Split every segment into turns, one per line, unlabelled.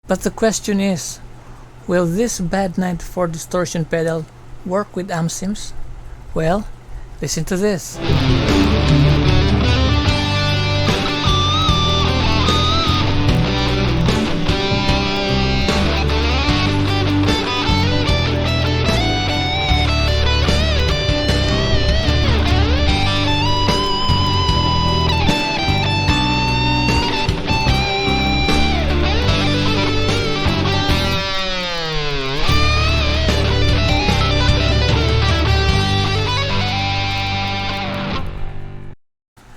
But the question is, will this BAD94 distortion pedal work with SIMS? Well, listen to this.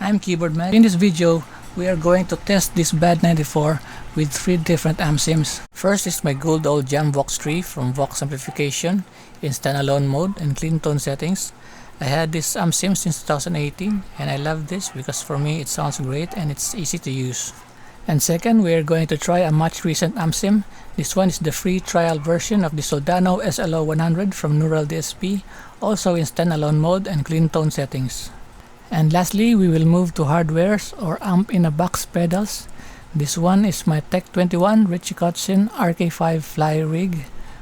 I'm Keyboard Man. In this video, we are going to test this BAD94 with 3 different SIMS. First is my good old Jam Vox 3 from Vox Amplification in standalone mode and clean tone settings. I had this SIM since 2018 and I love this because for me it sounds great and it's easy to use. And second, we are going to try a much recent SIM. This one is the free trial version of the Soldano SLO100 from Neural DSP, also in standalone mode and clean tone settings. And lastly, we will move to hardwares or amp-in-a-box pedals. This one is my Tech 21 Richie Kotzen RK5 Fly rig.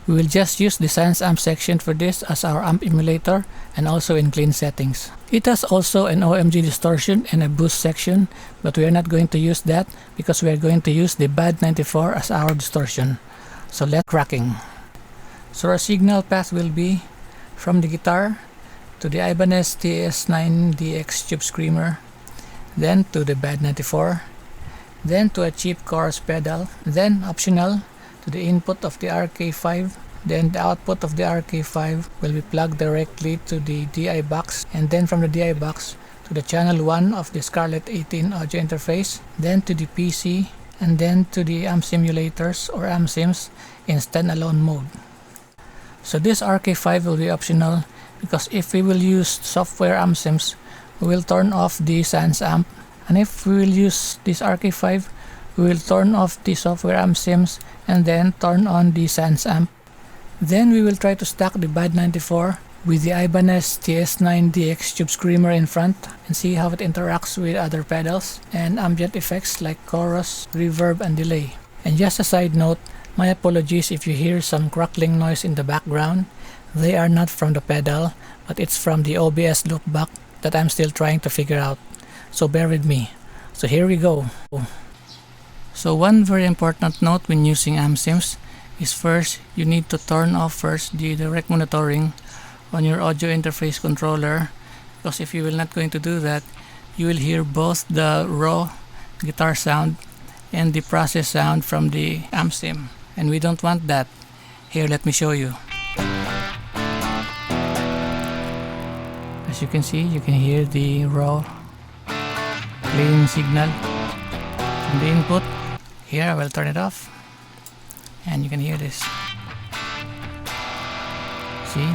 We will just use the Sans amp section for this as our amp emulator and also in clean settings. It has also an OMG distortion and a boost section, but we are not going to use that because we are going to use the BAD94 as our distortion. So let's cracking. So our signal path will be from the guitar to the Ibanez TS9DX Tube Screamer, then to the BAD94, then to a cheap chorus pedal, then optional to the input of the RK5, then the output of the RK5 will be plugged directly to the DI box, and then from the DI box to the channel 1 of the Scarlett 18 audio interface, then to the PC, and then to the amp simulators or SIMS in standalone mode. So this RK5 will be optional because if we will use software SIMS, we will turn off the Sans amp, and if we will use this RK5, we will turn off the software SIMS and then turn on the Sans amp. Then we will try to stack the BAD94 with the Ibanez TS9DX Tube Screamer in front and see how it interacts with other pedals and ambient effects like chorus, reverb, and delay. And just a side note, my apologies if you hear some crackling noise in the background. They are not from the pedal, but it's from the OBS loopback that I'm still trying to figure out. So bear with me. So here we go. So one very important note when using SIMS is first, you need to turn off first the direct monitoring on your audio interface controller, because if you will not going to do that, you will hear both the raw guitar sound and the process sound from the SIM, and we don't want that. Here, let me show you. As you can see, you can hear the raw clean signal from the input. Here I will turn it off and you can hear this. See?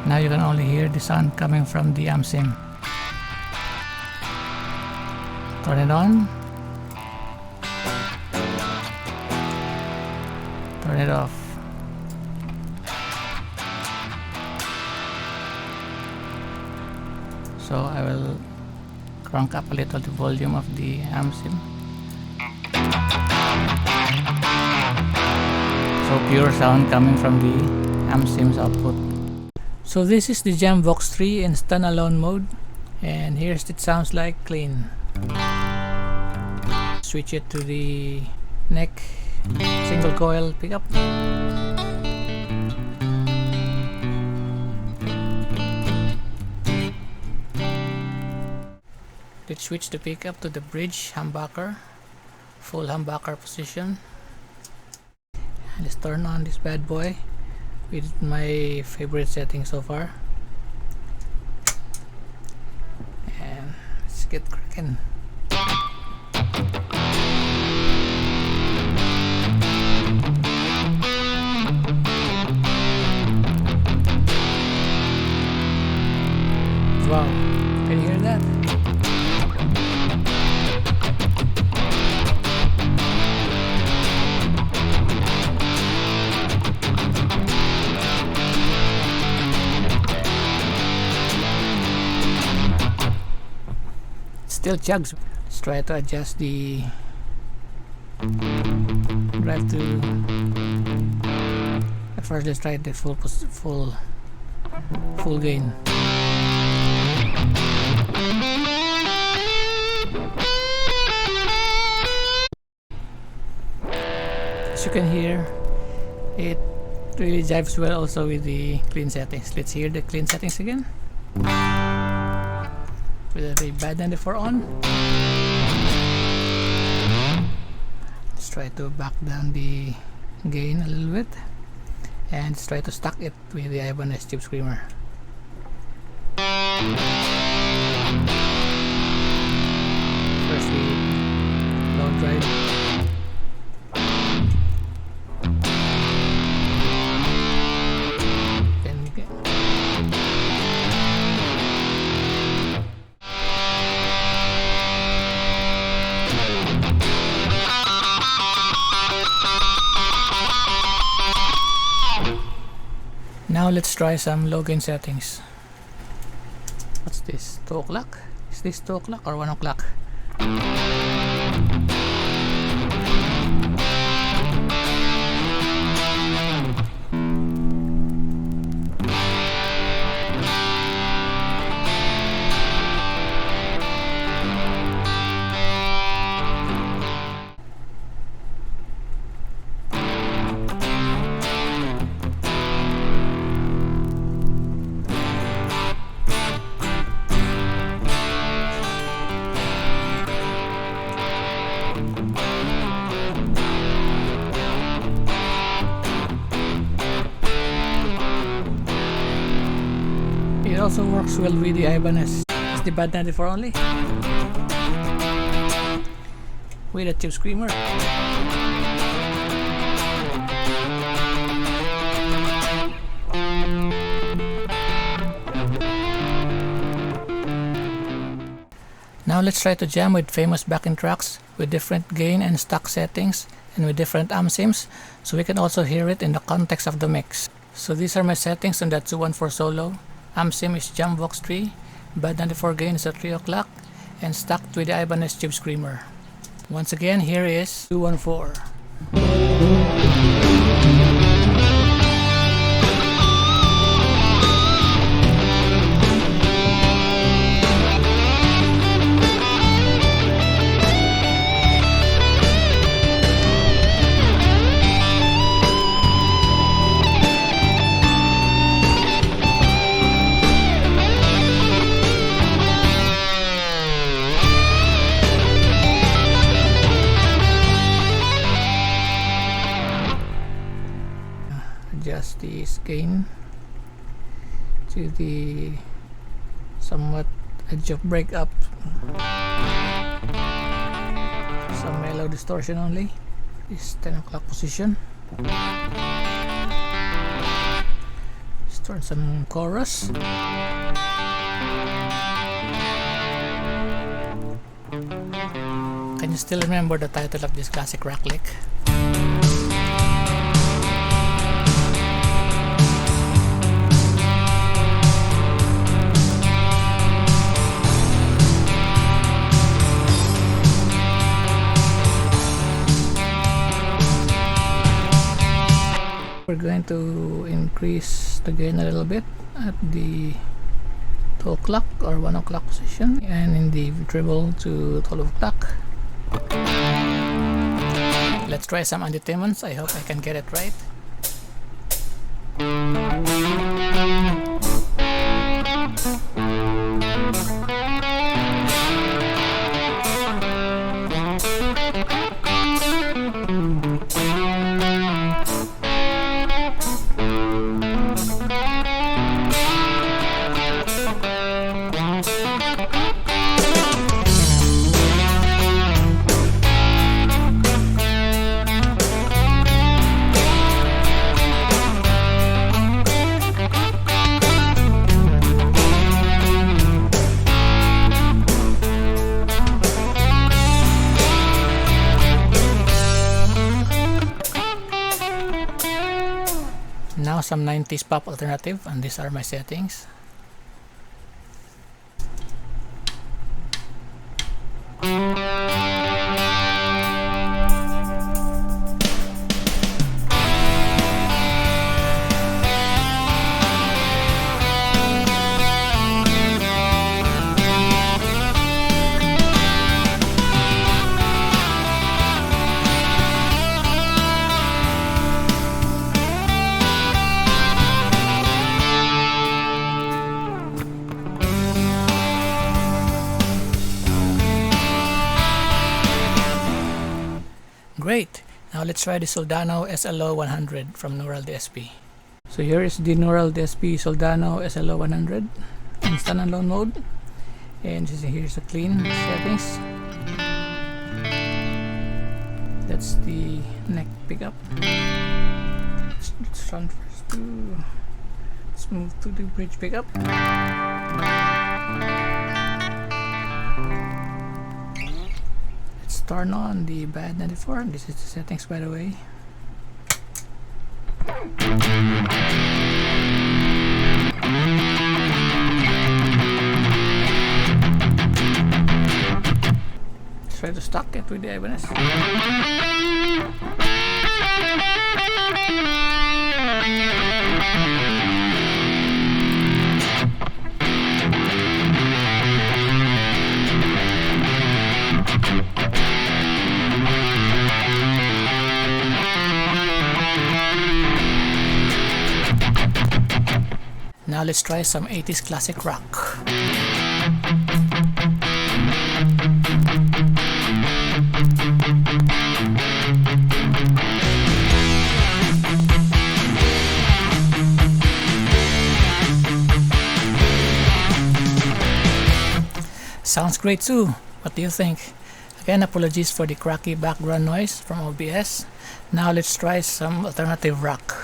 Now you can only hear the sound coming from the SIM. Turn it on. Turn it off. So I will crank up a little the volume of the SIM. So pure sound coming from the SIM's output. So this is the Jam Vox 3 in standalone mode, and here's it sounds like clean. Switch it to the neck single coil pickup. Let's switch the pickup to the bridge humbucker, full humbucker position. Let's turn on this bad boy with my favorite setting so far, and let's get cracking. Wow, can you hear that? Still chugs. Let's try to adjust the drive to, at first let's try the full gain. As you can hear, it really jives well also with the clean settings. Let's hear the clean settings again with the BAD94 on. Let's try to back down the gain a little bit and let's try to stack it with the Ibanez Tube Screamer. First we low drive. Now let's try some low gain settings. What's this? 2 o'clock? Is this 2 o'clock or 1 o'clock? It also works well with the Ibanez. It's the BAD94 only with a Tube Screamer. Now let's try to jam with famous backing tracks with different gain and stack settings and with different SIMS, so we can also hear it in the context of the mix. So these are my settings on that 214 solo. SIM is Jam Vox 3, BAD94 gain is at 3 o'clock, and stacked with the Ibanez Tube Screamer. Once again, here is 214. Adjust this gain to the somewhat edge of breakup, some mellow distortion only. This 10 o'clock position. Let's turn some chorus. Can you still remember the title of this classic rock lick? We're going to increase the gain a little bit at the 2 o'clock or 1 o'clock position, and in the treble to 12 o'clock. Let's try some antitemons. I hope I can get it right. Now some 90s pop alternative, and these are my settings. Now let's try the Soldano SLO100 from Neural DSP. So here is the Neural DSP Soldano SLO100 in standalone mode, and here's the clean settings. That's the neck pickup. Let's run first to, let's move to the bridge pickup. Let's turn on the BAD94. This is the settings, by the way. Try to stack it with the Ibanez. Now let's try some 80s classic rock. Sounds great too. What do you think? Again, apologies for the cracky background noise from OBS. Now let's try some alternative rock.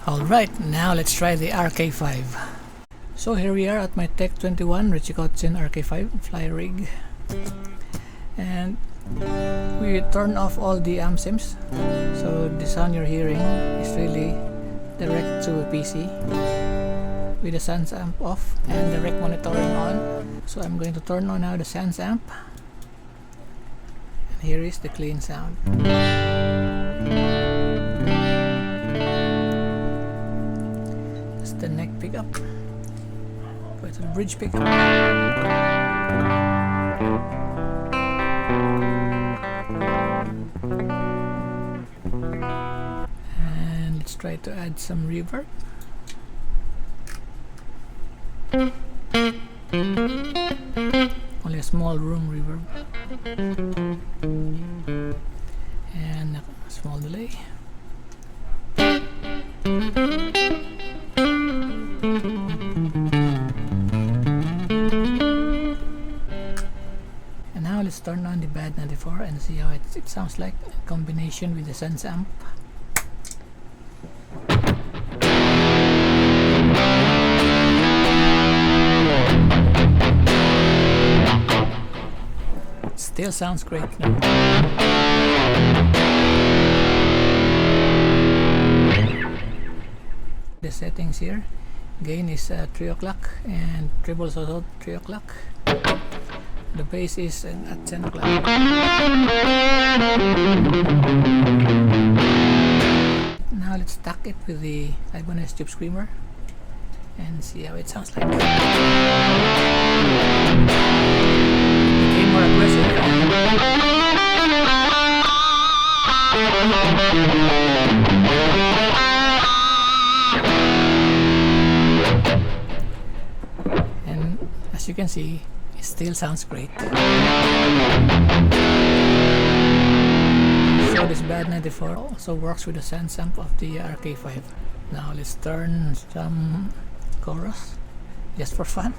Alright, now let's try the RK5. So here we are at my Tech 21 Richie Kotzen RK5 fly rig, and we turn off all the SIMS, so the sound you're hearing is really direct to a PC with the Sans amp off and direct monitoring on. So I'm going to turn on now the Sans amp, and here is the clean sound. The neck pickup, go to the bridge pickup, and let's try to add some reverb. Only a small room reverb and a small delay. And now let's turn on the BAD94 and see how it sounds like in combination with the Sans amp. Still sounds great now. The settings here, gain is 3 o'clock and treble is also 3 o'clock. The bass is at 10 o'clock. Now let's stack it with the Ibanez Tube Screamer and see how it sounds like. It became more aggressive. And as you can see, it still sounds great. So this BAD94 also works with the Sans amp of the RK5. Now let's turn some chorus just for fun.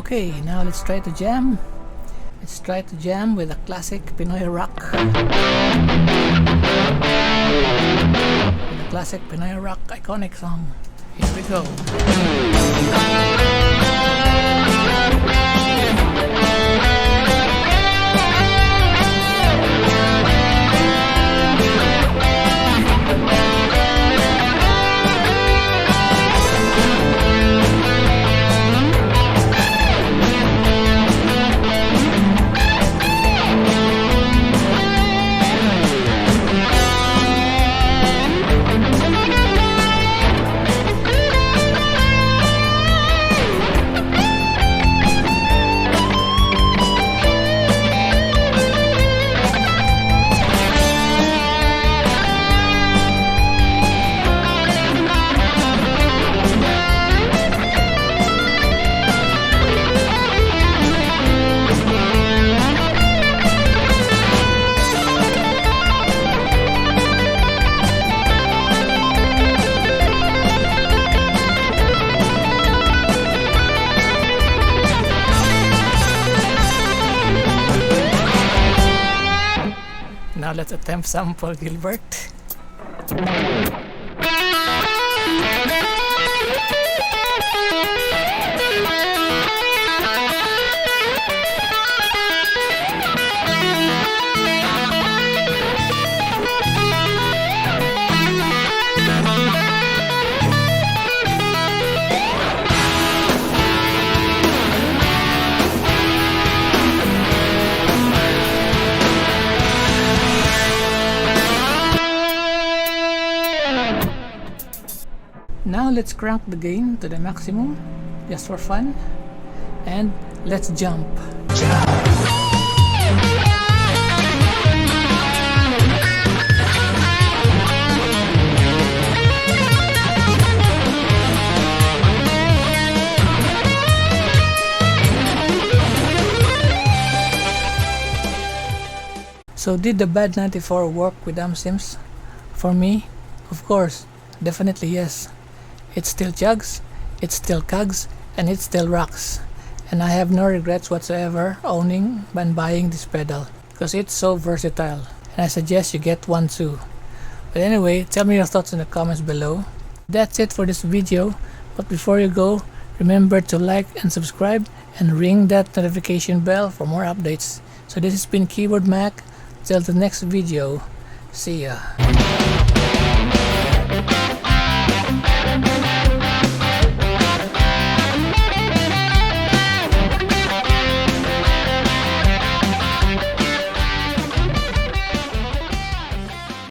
Okay, now let's try to jam. Let's try to jam with a classic Pinoy rock. With a classic Pinoy rock iconic song. Here we go. Now let's attempt some Paul Gilbert. Now let's crank the gain to the maximum, just for fun, and let's jump. So did the BAD94 work with SIMS? For me, of course, definitely yes. It still chugs, it still cugs, and it still rocks. And I have no regrets whatsoever owning and buying this pedal, because it's so versatile, and I suggest you get one too. But anyway, tell me your thoughts in the comments below. That's it for this video, but before you go, remember to like and subscribe and ring that notification bell for more updates. So this has been Keyboard Mac. Till the next video, see ya.